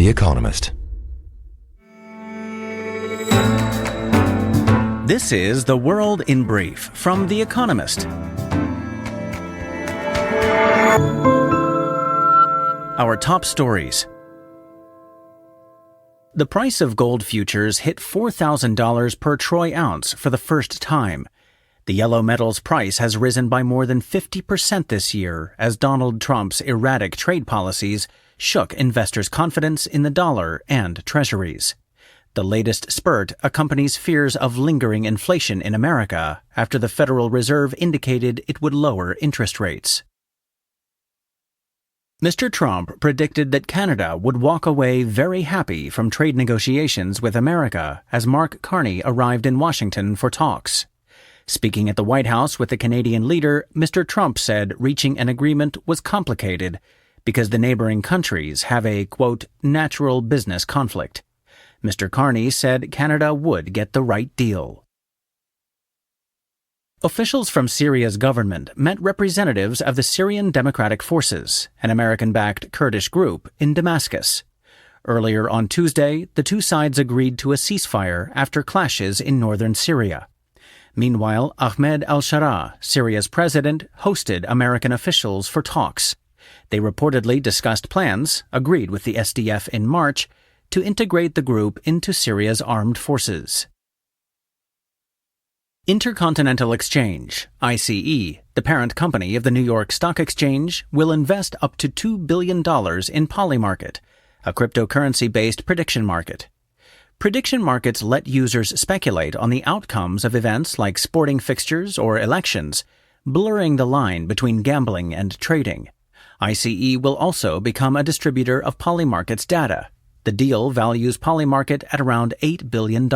The Economist. This is The World in Brief from The Economist. Our top stories. The price of gold futures hit $4,000 per troy ounce for the first time. The yellow metal's price has risen by more than 50% this year as Donald Trump's erratic trade policies shook investors' confidence in the dollar and treasuries. The latest spurt accompanies fears of lingering inflation in America after the Federal Reserve indicated it would lower interest rates. Mr. Trump predicted that Canada would walk away very happy from trade negotiations with America as Mark Carney arrived in Washington for talks. Speaking at the White House with the Canadian leader, Mr. Trump said reaching an agreement was complicated because the neighboring countries have a, quote, natural business conflict. Mr. Carney said Canada would get the right deal. Officials from Syria's government met representatives of the Syrian Democratic Forces, an American-backed Kurdish group, in Damascus. Earlier on Tuesday, the two sides agreed to a ceasefire after clashes in northern Syria. Meanwhile, Ahmed al-Shara, Syria's president, hosted American officials for talks. They reportedly discussed plans, agreed with the SDF in March, to integrate the group into Syria's armed forces. Intercontinental Exchange, ICE, the parent company of the New York Stock Exchange, will invest up to $2 billion in Polymarket, a cryptocurrency-based prediction market. Prediction markets let users speculate on the outcomes of events like sporting fixtures or elections, blurring the line between gambling and trading. ICE will also become a distributor of Polymarket's data. The deal values Polymarket at around $8 billion.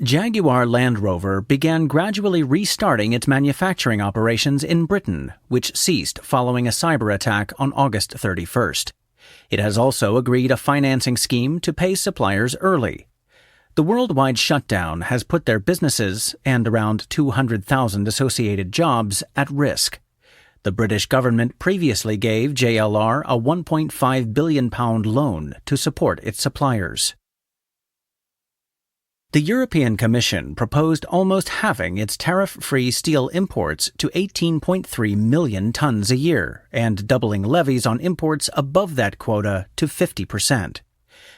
Jaguar Land Rover began gradually restarting its manufacturing operations in Britain, which ceased following a cyber attack on August 31st. It has also agreed a financing scheme to pay suppliers early. The worldwide shutdown has put their businesses and around 200,000 associated jobs at risk. The British government previously gave JLR a £1.5 billion loan to support its suppliers. The European Commission proposed almost halving its tariff-free steel imports to 18.3 million tons a year and doubling levies on imports above that quota to 50%.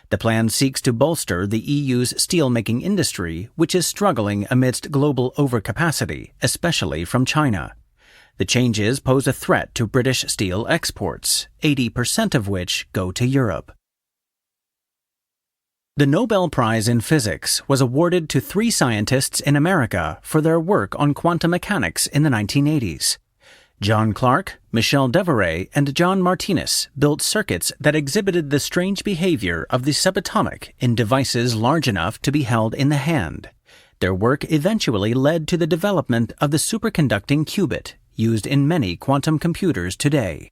The plan seeks to bolster the EU's steelmaking industry, which is struggling amidst global overcapacity, especially from China. The changes pose a threat to British steel exports, 80% of which go to Europe. The Nobel Prize in Physics was awarded to 3 scientists in America for their work on quantum mechanics in the 1980s. John Clark, Michel Devoret, and John Martinez built circuits that exhibited the strange behavior of the subatomic in devices large enough to be held in the hand. Their work eventually led to the development of the superconducting qubit, used in many quantum computers today.